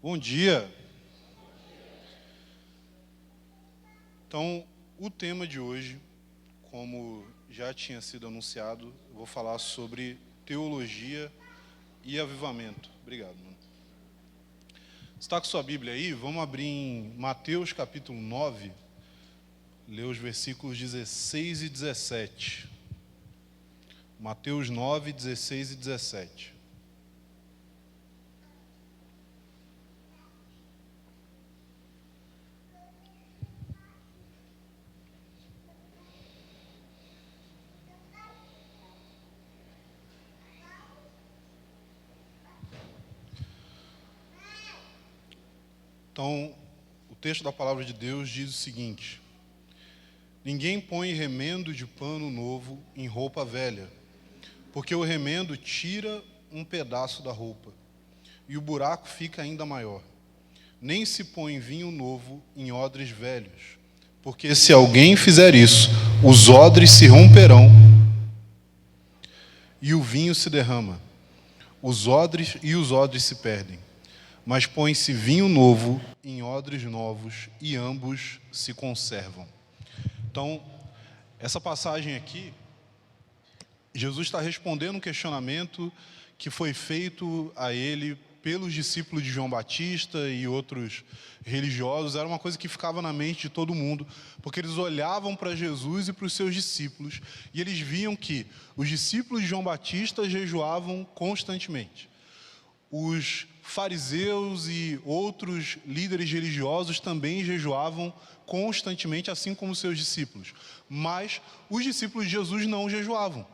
Bom dia. Então, o tema de hoje, como já tinha sido anunciado, eu vou falar sobre teologia e avivamento. Obrigado, mano. Você está com sua Bíblia aí? Vamos abrir em Mateus capítulo 9, ler os versículos 16 e 17. Mateus 9, 16 e 17. Então, o texto da palavra de Deus diz o seguinte: ninguém põe remendo de pano novo em roupa velha, porque o remendo tira um pedaço da roupa, e o buraco fica ainda maior. Nem se põe vinho novo em odres velhos, porque se alguém fizer isso, os odres se romperão e o vinho se derrama. Os odres se perdem. Mas põe-se vinho novo em odres novos e ambos se conservam. Então, essa passagem aqui, Jesus está respondendo um questionamento que foi feito a ele pelos discípulos de João Batista e outros religiosos. Era uma coisa que ficava na mente de todo mundo, porque eles olhavam para Jesus e para os seus discípulos e eles viam que os discípulos de João Batista jejuavam constantemente. Os fariseus e outros líderes religiosos também jejuavam constantemente, assim como seus discípulos. Mas os discípulos de Jesus não jejuavam.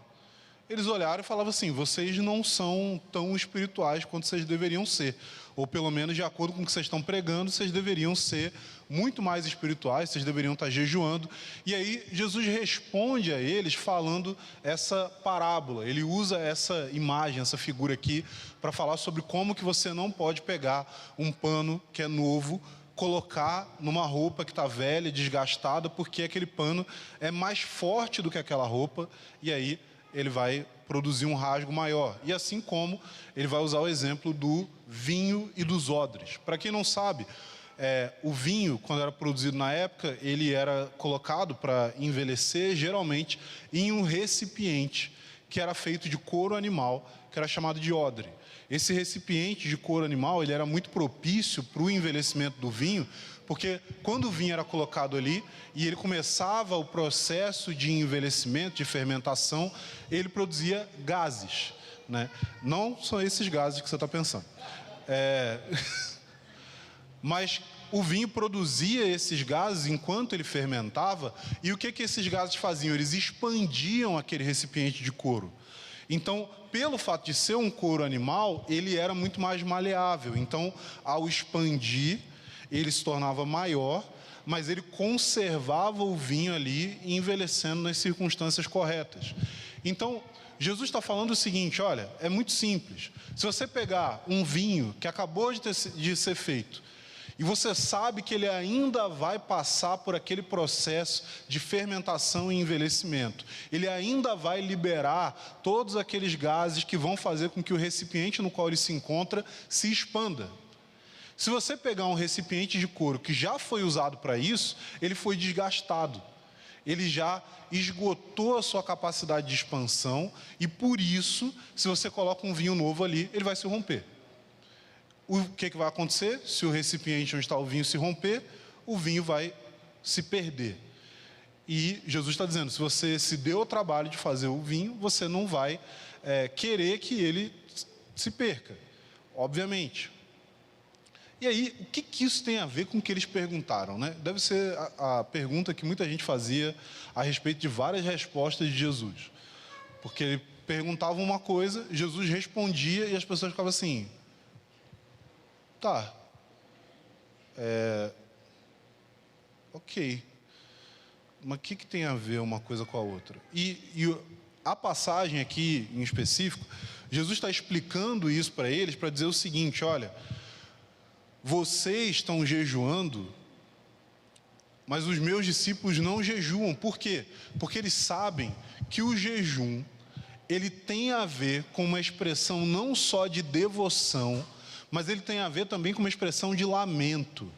Eles olharam e falavam assim: vocês não são tão espirituais quanto vocês deveriam ser. Ou pelo menos de acordo com o que vocês estão pregando, vocês deveriam ser muito mais espirituais, vocês deveriam estar jejuando. E aí Jesus responde a eles falando essa parábola. Ele usa essa imagem, essa figura aqui, para falar sobre como que você não pode pegar um pano que é novo, colocar numa roupa que está velha, desgastada, porque aquele pano é mais forte do que aquela roupa, e aí ele vai produzir um rasgo maior. E assim como ele vai usar o exemplo do vinho e dos odres. Para quem não sabe, o vinho, quando era produzido na época, ele era colocado para envelhecer, geralmente, em um recipiente que era feito de couro animal, que era chamado de odre. Esse recipiente de couro animal, ele era muito propício para o envelhecimento do vinho, porque quando o vinho era colocado ali e ele começava o processo de envelhecimento, de fermentação, ele produzia gases, né? Não são esses gases que você está pensando. Mas o vinho produzia esses gases enquanto ele fermentava, e o que esses gases faziam? Eles expandiam aquele recipiente de couro. Então, pelo fato de ser um couro animal, ele era muito mais maleável. Então, ao expandir, ele se tornava maior, mas ele conservava o vinho ali, envelhecendo nas circunstâncias corretas. Então, Jesus está falando o seguinte: olha, é muito simples. Se você pegar um vinho que acabou de ser feito, e você sabe que ele ainda vai passar por aquele processo de fermentação e envelhecimento, ele ainda vai liberar todos aqueles gases que vão fazer com que o recipiente no qual ele se encontra se expanda. Se você pegar um recipiente de couro que já foi usado para isso, ele foi desgastado. Ele já esgotou a sua capacidade de expansão e, por isso, se você coloca um vinho novo ali, ele vai se romper. O que vai acontecer? Se o recipiente onde está o vinho se romper, o vinho vai se perder. E Jesus está dizendo: se você se deu o trabalho de fazer o vinho, você não vai querer que ele se perca, obviamente. E aí, o que isso tem a ver com o que eles perguntaram, né? Deve ser a pergunta que muita gente fazia a respeito de várias respostas de Jesus. Porque ele perguntava uma coisa, Jesus respondia e as pessoas ficavam assim: tá, ok, mas o que tem a ver uma coisa com a outra? E a passagem aqui, em específico, Jesus está explicando isso para eles, para dizer o seguinte: olha, vocês estão jejuando, mas os meus discípulos não jejuam. Por quê? Porque eles sabem que o jejum, ele tem a ver com uma expressão não só de devoção, mas ele tem a ver também com uma expressão de lamento.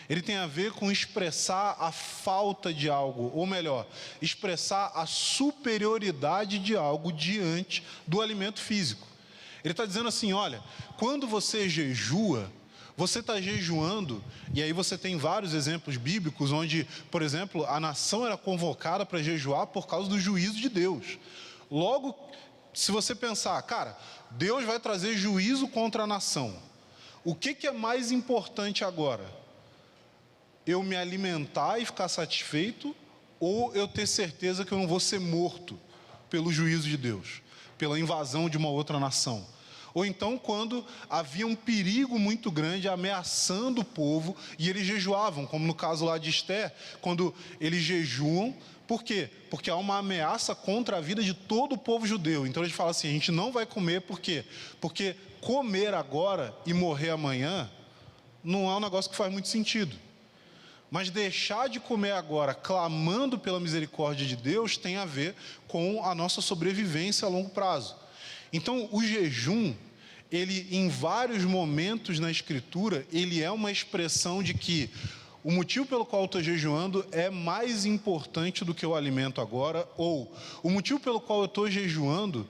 Ele tem a ver com expressar a falta de algo, ou melhor, expressar a superioridade de algo diante do alimento físico. Ele está dizendo assim, olha, quando você jejua, você está jejuando, e aí você tem vários exemplos bíblicos onde, por exemplo, a nação era convocada para jejuar por causa do juízo de Deus. Logo, se você pensar, cara, Deus vai trazer juízo contra a nação. O que é mais importante agora? Eu me alimentar e ficar satisfeito, ou eu ter certeza que eu não vou ser morto pelo juízo de Deus, pela invasão de uma outra nação? Ou então quando havia um perigo muito grande ameaçando o povo e eles jejuavam, como no caso lá de Esther, quando eles jejuam, por quê? Porque há uma ameaça contra a vida de todo o povo judeu. Então eles falam assim, a gente não vai comer, por quê? Porque comer agora e morrer amanhã não é um negócio que faz muito sentido. Mas deixar de comer agora, clamando pela misericórdia de Deus, tem a ver com a nossa sobrevivência a longo prazo. Então, o jejum, ele, em vários momentos na Escritura, ele é uma expressão de que o motivo pelo qual eu estou jejuando é mais importante do que o alimento agora, ou o motivo pelo qual eu estou jejuando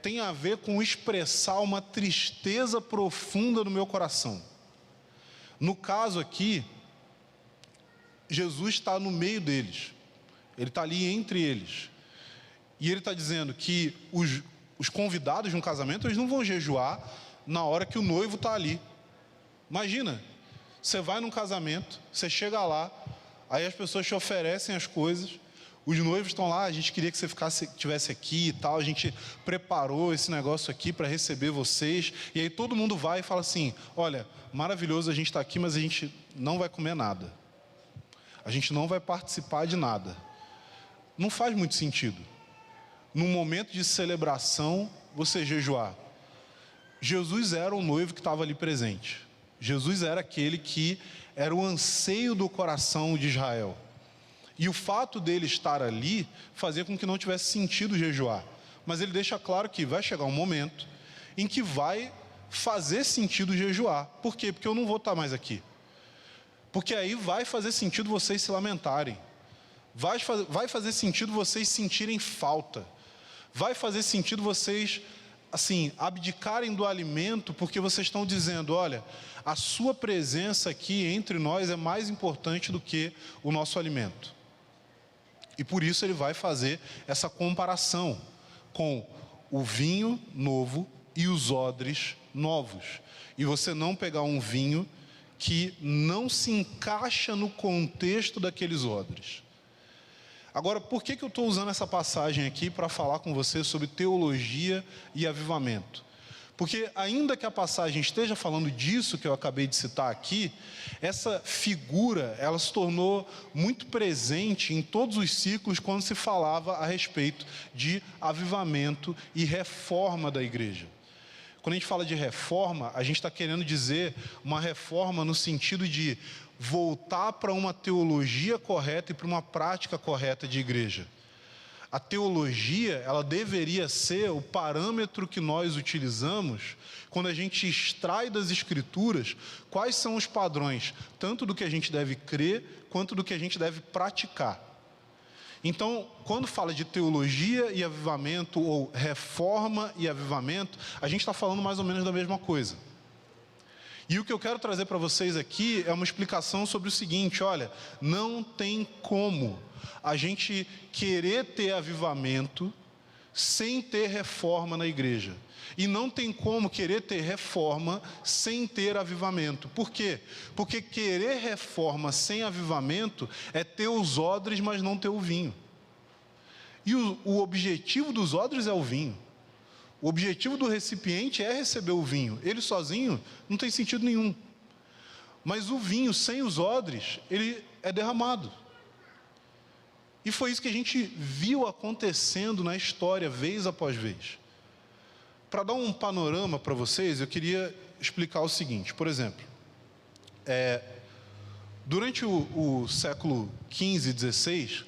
tem a ver com expressar uma tristeza profunda no meu coração. No caso aqui, Jesus está no meio deles, ele está ali entre eles, e ele está dizendo que os convidados de um casamento, eles não vão jejuar na hora que o noivo está ali. Imagina, você vai num casamento, você chega lá, aí as pessoas te oferecem as coisas, os noivos estão lá, a gente queria que você estivesse aqui e tal, a gente preparou esse negócio aqui para receber vocês, e aí todo mundo vai e fala assim, olha, maravilhoso a gente está aqui, mas a gente não vai comer nada. A gente não vai participar de nada. Não faz muito sentido. Num momento de celebração, você jejuar. Jesus era o noivo que estava ali presente. Jesus era aquele que era o anseio do coração de Israel. E o fato dele estar ali fazia com que não tivesse sentido jejuar. Mas ele deixa claro que vai chegar um momento em que vai fazer sentido jejuar. Por quê? Porque eu não vou estar mais aqui. Porque aí vai fazer sentido vocês se lamentarem. Vai fazer sentido vocês sentirem falta. Vai fazer sentido vocês, assim, abdicarem do alimento, porque vocês estão dizendo, olha, a sua presença aqui entre nós é mais importante do que o nosso alimento. E por isso ele vai fazer essa comparação com o vinho novo e os odres novos. E você não pegar um vinho que não se encaixa no contexto daqueles odres. Agora, por que eu estou usando essa passagem aqui para falar com você sobre teologia e avivamento? Porque ainda que a passagem esteja falando disso que eu acabei de citar aqui, essa figura, ela se tornou muito presente em todos os ciclos quando se falava a respeito de avivamento e reforma da igreja. Quando a gente fala de reforma, a gente está querendo dizer uma reforma no sentido de voltar para uma teologia correta e para uma prática correta de igreja. A teologia, ela deveria ser o parâmetro que nós utilizamos quando a gente extrai das Escrituras quais são os padrões, tanto do que a gente deve crer, quanto do que a gente deve praticar. Então, quando fala de teologia e avivamento, ou reforma e avivamento, a gente está falando mais ou menos da mesma coisa. E o que eu quero trazer para vocês aqui é uma explicação sobre o seguinte, olha, não tem como a gente querer ter avivamento sem ter reforma na igreja. E não tem como querer ter reforma sem ter avivamento. Por quê? Porque querer reforma sem avivamento é ter os odres, mas não ter o vinho. E o objetivo dos odres é o vinho. O objetivo do recipiente é receber o vinho. Ele sozinho não tem sentido nenhum. Mas o vinho sem os odres, ele é derramado. E foi isso que a gente viu acontecendo na história, vez após vez. Para dar um panorama para vocês, eu queria explicar o seguinte. Por exemplo, durante o século XV e XVI,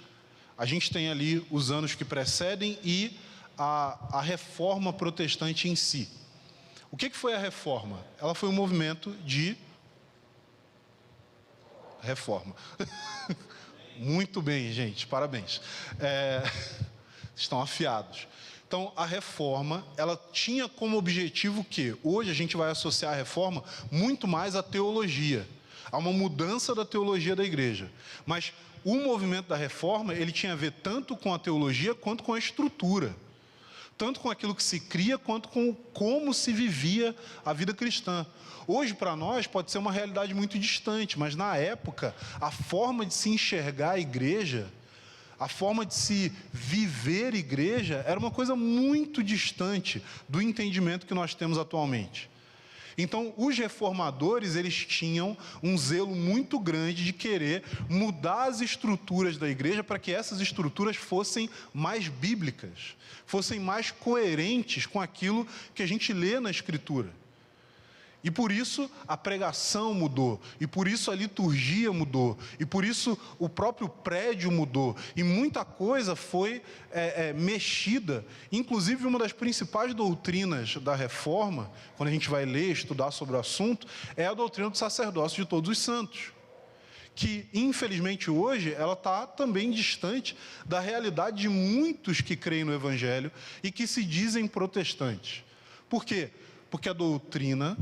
a gente tem ali os anos que precedem e a reforma protestante em si. O que foi a reforma? Ela foi um movimento de reforma. Muito bem, gente, parabéns. Estão afiados. Então, a reforma, ela tinha como objetivo que hoje a gente vai associar a reforma muito mais à teologia, a uma mudança da teologia da igreja. Mas o movimento da reforma, ele tinha a ver tanto com a teologia quanto com a estrutura. Tanto com aquilo que se cria, quanto com como se vivia a vida cristã. Hoje, para nós, pode ser uma realidade muito distante, mas na época, a forma de se enxergar a igreja, a forma de se viver igreja, era uma coisa muito distante do entendimento que nós temos atualmente. Então, os reformadores, eles tinham um zelo muito grande de querer mudar as estruturas da igreja para que essas estruturas fossem mais bíblicas, fossem mais coerentes com aquilo que a gente lê na Escritura. E por isso a pregação mudou, e por isso a liturgia mudou, e por isso o próprio prédio mudou, e muita coisa foi mexida. Inclusive, uma das principais doutrinas da reforma, quando a gente vai ler, estudar sobre o assunto, é a doutrina do sacerdócio de todos os santos, que infelizmente hoje ela está também distante da realidade de muitos que creem no Evangelho e que se dizem protestantes. Por quê? Porque a doutrina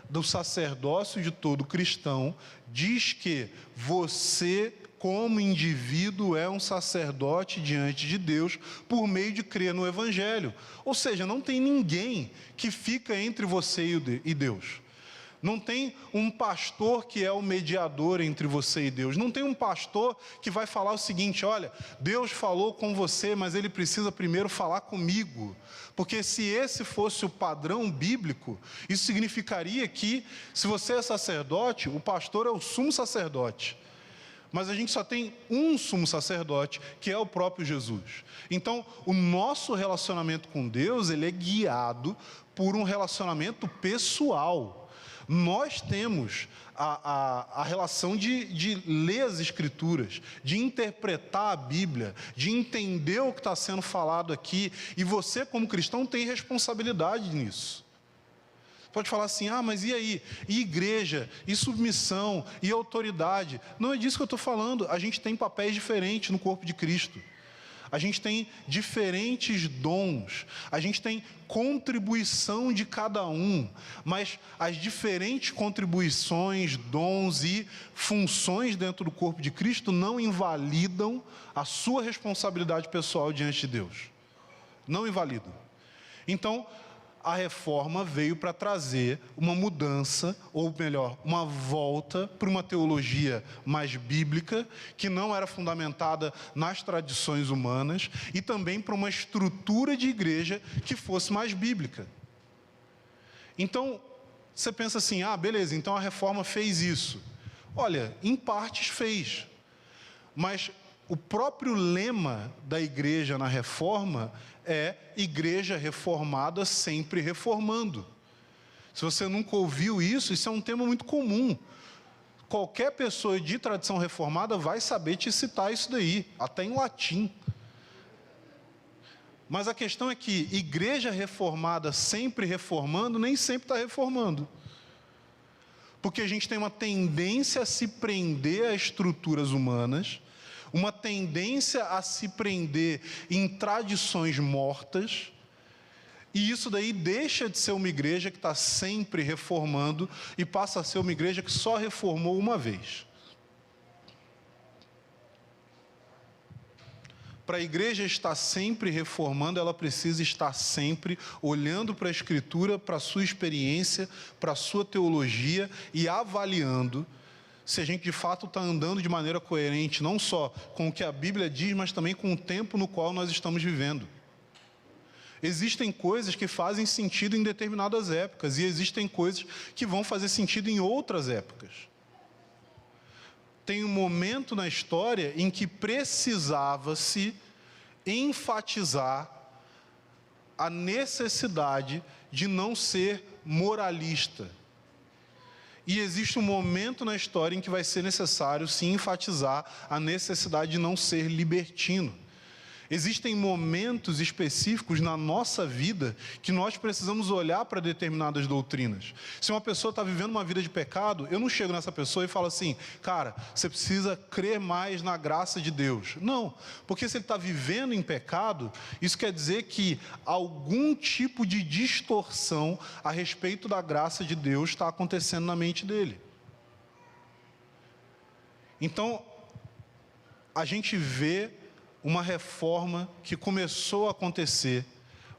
do sacerdócio de todo cristão diz que você, como indivíduo, é um sacerdote diante de Deus por meio de crer no Evangelho. Ou seja, não tem ninguém que fica entre você e Deus. Não tem um pastor que é o mediador entre você e Deus. Não tem um pastor que vai falar o seguinte: olha, Deus falou com você, mas ele precisa primeiro falar comigo. Porque se esse fosse o padrão bíblico, isso significaria que, se você é sacerdote, o pastor é o sumo sacerdote. Mas a gente só tem um sumo sacerdote, que é o próprio Jesus. Então, o nosso relacionamento com Deus, ele é guiado por um relacionamento pessoal. Nós temos a relação de ler as Escrituras, de interpretar a Bíblia, de entender o que está sendo falado aqui, e você, como cristão, tem responsabilidade nisso. Pode falar assim: ah, mas e aí? E igreja, e submissão, e autoridade? Não é disso que eu estou falando. A gente tem papéis diferentes no corpo de Cristo. A gente tem diferentes dons, a gente tem contribuição de cada um, mas as diferentes contribuições, dons e funções dentro do corpo de Cristo não invalidam a sua responsabilidade pessoal diante de Deus. Não invalidam. Então, a reforma veio para trazer uma mudança, ou melhor, uma volta para uma teologia mais bíblica, que não era fundamentada nas tradições humanas, e também para uma estrutura de igreja que fosse mais bíblica. Então, você pensa assim: ah, beleza, então a reforma fez isso. Olha, em partes fez, mas o próprio lema da igreja na reforma é igreja reformada sempre reformando. Se você nunca ouviu isso, isso é um tema muito comum. Qualquer pessoa de tradição reformada vai saber te citar isso daí, até em latim. Mas a questão é que igreja reformada sempre reformando, nem sempre está reformando. Porque a gente tem uma tendência a se prender a estruturas humanas, uma tendência a se prender em tradições mortas, e isso daí deixa de ser uma igreja que está sempre reformando e passa a ser uma igreja que só reformou uma vez. Para a igreja estar sempre reformando, ela precisa estar sempre olhando para a Escritura, para a sua experiência, para a sua teologia e avaliando se a gente de fato está andando de maneira coerente, não só com o que a Bíblia diz, mas também com o tempo no qual nós estamos vivendo. Existem coisas que fazem sentido em determinadas épocas, e existem coisas que vão fazer sentido em outras épocas. Tem um momento na história em que precisava-se enfatizar a necessidade de não ser moralista. E existe um momento na história em que vai ser necessário se enfatizar a necessidade de não ser libertino. Existem momentos específicos na nossa vida que nós precisamos olhar para determinadas doutrinas. Se uma pessoa está vivendo uma vida de pecado, eu não chego nessa pessoa e falo assim, cara, você precisa crer mais na graça de Deus. Não, porque se ele está vivendo em pecado, isso quer dizer que algum tipo de distorção a respeito da graça de Deus está acontecendo na mente dele. Então, a gente vê uma reforma que começou a acontecer,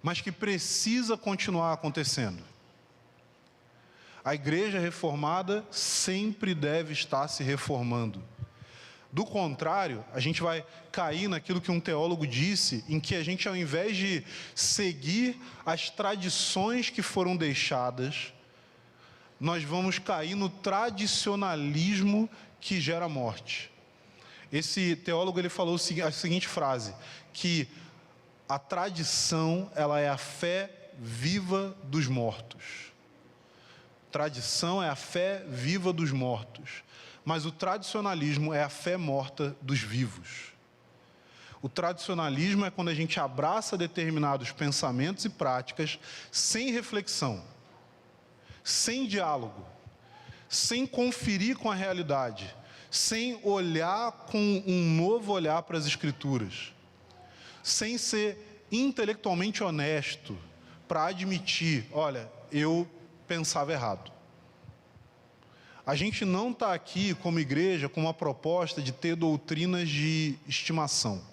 mas que precisa continuar acontecendo. A igreja reformada sempre deve estar se reformando. Do contrário, a gente vai cair naquilo que um teólogo disse, em que a gente, ao invés de seguir as tradições que foram deixadas, nós vamos cair no tradicionalismo que gera morte. Esse teólogo ele falou a seguinte frase, que a tradição ela é a fé viva dos mortos. Tradição é a fé viva dos mortos, mas o tradicionalismo é a fé morta dos vivos. O tradicionalismo é quando a gente abraça determinados pensamentos e práticas sem reflexão, sem diálogo, sem conferir com a realidade, sem olhar com um novo olhar para as Escrituras, sem ser intelectualmente honesto para admitir, olha, eu pensava errado. A gente não está aqui como igreja com uma proposta de ter doutrinas de estimação.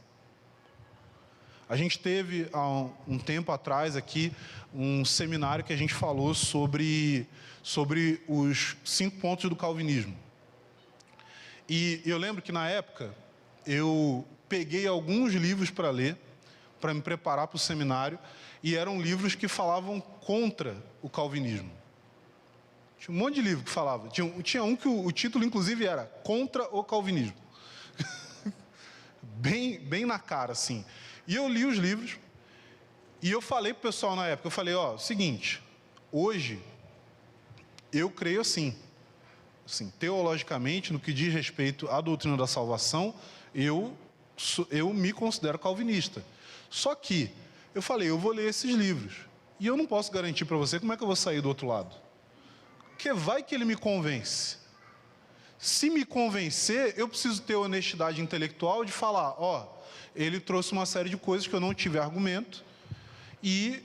A gente teve há um tempo atrás aqui um seminário que a gente falou sobre os 5 pontos do calvinismo. E eu lembro que na época eu peguei alguns livros para ler, para me preparar para o seminário, e eram livros que falavam contra o calvinismo. Tinha um monte de livro que falava. Tinha um que o título inclusive era Contra o Calvinismo. bem na cara, assim. E eu li os livros, e eu falei para o pessoal na época, eu falei, seguinte, hoje eu creio assim, teologicamente, no que diz respeito à doutrina da salvação, eu me considero calvinista. Só que, eu falei, eu vou ler esses livros, e eu não posso garantir para você como é que eu vou sair do outro lado. Porque vai que ele me convence. Se me convencer, eu preciso ter honestidade intelectual de falar, ele trouxe uma série de coisas que eu não tive argumento, e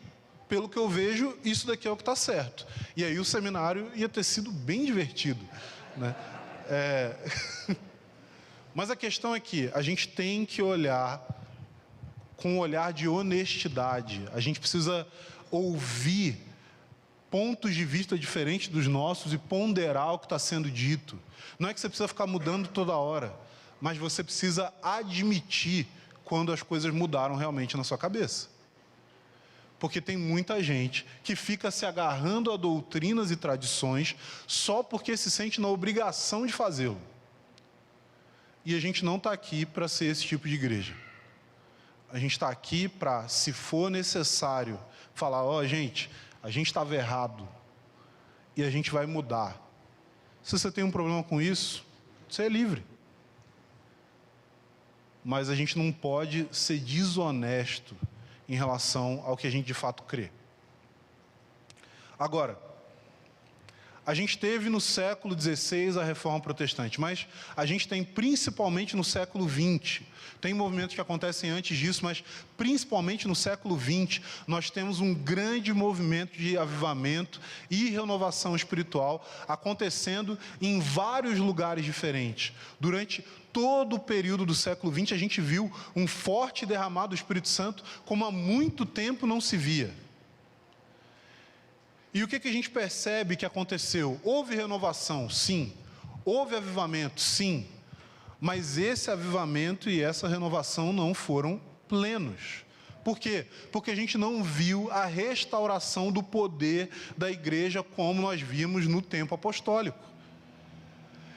pelo que eu vejo, isso daqui é o que está certo. E aí o seminário ia ter sido bem divertido, né? Mas a questão é que a gente tem que olhar com um olhar de honestidade. A gente precisa ouvir pontos de vista diferentes dos nossos e ponderar o que está sendo dito. Não é que você precisa ficar mudando toda hora, mas você precisa admitir quando as coisas mudaram realmente na sua cabeça. Porque tem muita gente que fica se agarrando a doutrinas e tradições só porque se sente na obrigação de fazê-lo. E a gente não está aqui para ser esse tipo de igreja. A gente está aqui para, se for necessário, falar, gente, a gente estava errado e a gente vai mudar. Se você tem um problema com isso, você é livre. Mas a gente não pode ser desonesto em relação ao que a gente de fato crê. Agora, a gente teve no século XVI a Reforma Protestante, mas a gente tem principalmente no século XX. Tem movimentos que acontecem antes disso, mas principalmente no século XX, nós temos um grande movimento de avivamento e renovação espiritual acontecendo em vários lugares diferentes. Durante todo o período do século XX, a gente viu um forte derramado do Espírito Santo como há muito tempo não se via. E o que a gente percebe que aconteceu? Houve renovação, sim. Houve avivamento, sim. Mas esse avivamento e essa renovação não foram plenos. Por quê? Porque a gente não viu a restauração do poder da igreja como nós vimos no tempo apostólico.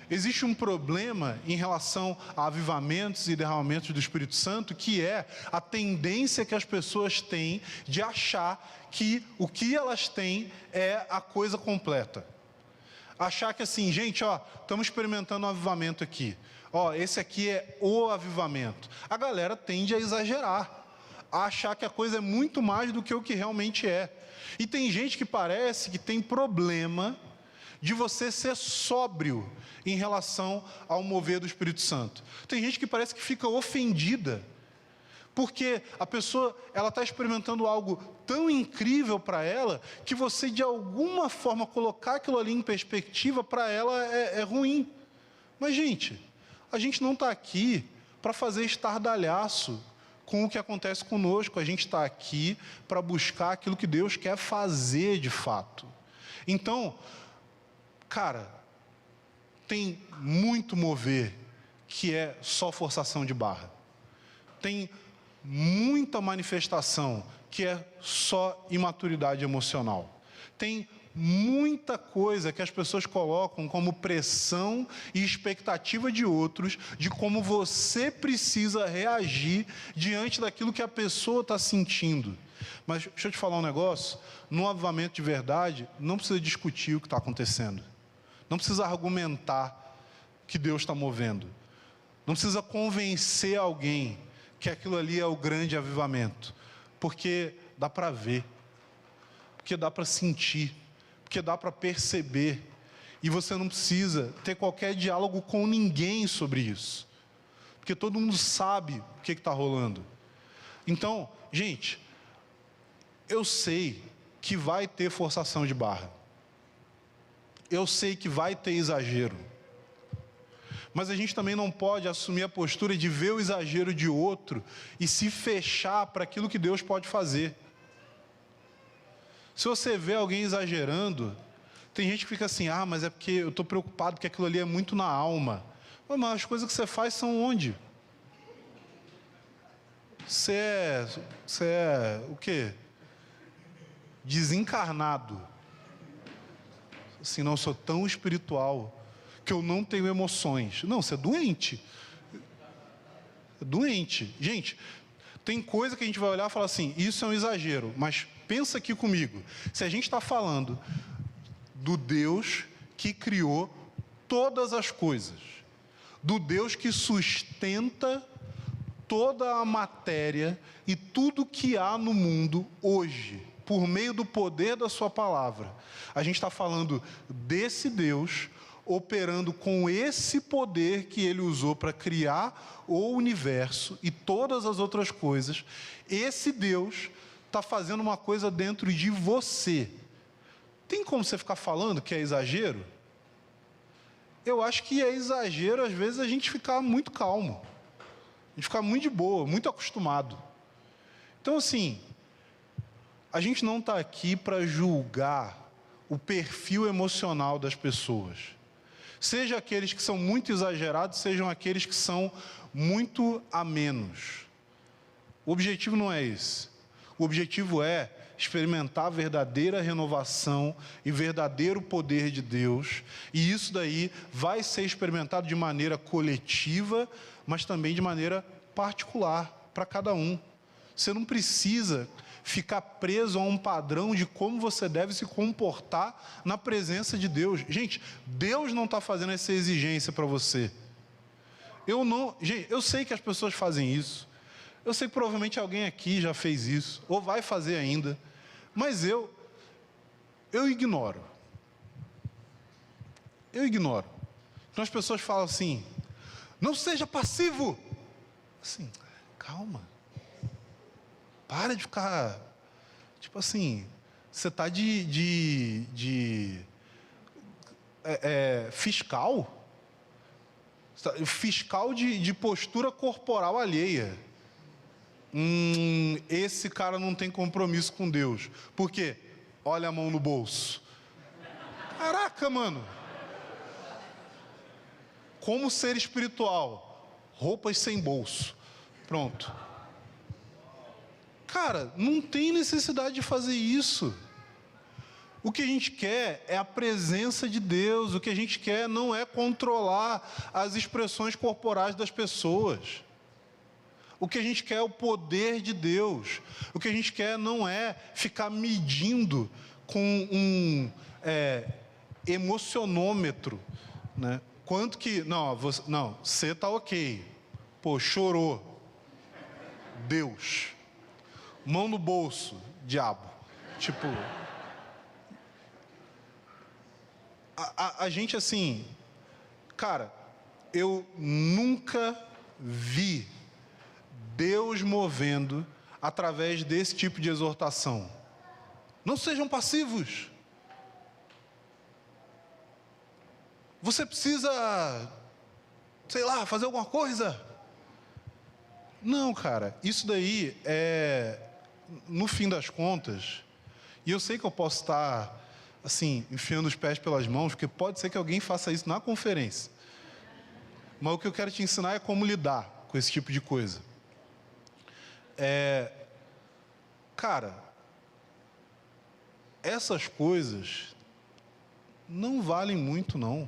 Existe um problema em relação a avivamentos e derramamentos do Espírito Santo, que é a tendência que as pessoas têm de achar que o que elas têm é a coisa completa. Achar que assim, gente, estamos experimentando um avivamento aqui. Esse aqui é o avivamento. A galera tende a exagerar. a achar que a coisa é muito mais do que o que realmente é. E tem gente que parece que tem problema de você ser sóbrio em relação ao mover do Espírito Santo. Tem gente que parece que fica ofendida, porque a pessoa ela está experimentando algo tão incrível para ela, que você de alguma forma colocar aquilo ali em perspectiva para ela é ruim. Mas gente, a gente não está aqui para fazer estardalhaço com o que acontece conosco. A gente está aqui para buscar aquilo que Deus quer fazer de fato. Então, cara, tem muito mover que é só forçação de barra. Tem muita manifestação que é só imaturidade emocional. Tem muita coisa que as pessoas colocam como pressão e expectativa de outros, de como você precisa reagir diante daquilo que a pessoa está sentindo. Mas deixa eu te falar um negócio, no avivamento de verdade, não precisa discutir o que está acontecendo. Não precisa argumentar que Deus está movendo. Não precisa convencer alguém que aquilo ali é o grande avivamento. Porque dá para ver. Porque dá para sentir. Porque dá para perceber. E você não precisa ter qualquer diálogo com ninguém sobre isso. Porque todo mundo sabe o que está rolando. Então, gente, eu sei que vai ter forçação de barra. Eu sei que vai ter exagero. Mas a gente também não pode assumir a postura de ver o exagero de outro e se fechar para aquilo que Deus pode fazer. Se você vê alguém exagerando, tem gente que fica assim, mas é porque eu estou preocupado porque aquilo ali é muito na alma. Mas as coisas que você faz são onde? Você é o quê? Desencarnado. Assim, não, eu sou tão espiritual que eu não tenho emoções. Não, você é doente. É doente. Gente, tem coisa que a gente vai olhar e falar assim, isso é um exagero, mas pensa aqui comigo. Se a gente está falando do Deus que criou todas as coisas, do Deus que sustenta toda a matéria e tudo que há no mundo hoje, por meio do poder da sua palavra, a gente está falando desse Deus operando com esse poder que ele usou para criar o universo e todas as outras coisas. Esse Deus está fazendo uma coisa dentro de você. Tem como você ficar falando que é exagero? Eu acho que é exagero, às vezes, a gente ficar muito calmo. A gente ficar muito de boa, muito acostumado. Então, assim, a gente não está aqui para julgar o perfil emocional das pessoas. Seja aqueles que são muito exagerados, sejam aqueles que são muito a menos. O objetivo não é esse. O objetivo é experimentar a verdadeira renovação e verdadeiro poder de Deus. E isso daí vai ser experimentado de maneira coletiva, mas também de maneira particular, para cada um. Você não precisa ficar preso a um padrão de como você deve se comportar na presença de Deus. Gente, Deus não está fazendo essa exigência para você. Eu sei que as pessoas fazem isso. Eu sei que provavelmente alguém aqui já fez isso, ou vai fazer ainda. Mas eu ignoro. Eu ignoro. Então as pessoas falam assim, não seja passivo. Assim, calma. Para de ficar, tipo assim, você está fiscal? Fiscal de postura corporal alheia. Esse cara não tem compromisso com Deus. Por quê? Olha a mão no bolso. Caraca, mano. Como ser espiritual? Roupas sem bolso. Pronto. Cara, não tem necessidade de fazer isso. O que a gente quer é a presença de Deus. O que a gente quer não é controlar as expressões corporais das pessoas. O que a gente quer é o poder de Deus. O que a gente quer não é ficar medindo com um emocionômetro, né? Quanto que... Não, você está ok. Pô, chorou. Deus. mão no bolso, diabo. Tipo, a gente assim, cara, eu nunca vi Deus movendo através desse tipo de exortação. Não sejam passivos. Você precisa, sei lá, fazer alguma coisa? Não, cara, isso daí é, no fim das contas, e eu sei que eu posso estar, assim, enfiando os pés pelas mãos, porque pode ser que alguém faça isso na conferência. Mas o que eu quero te ensinar é como lidar com esse tipo de coisa. Cara, essas coisas não valem muito, não.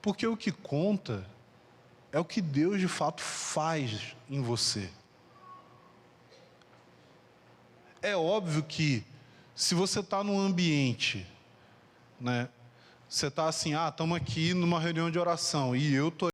Porque o que conta é o que Deus de fato faz em você. É óbvio que se você está num ambiente, né, você está assim, estamos aqui numa reunião de oração e eu estou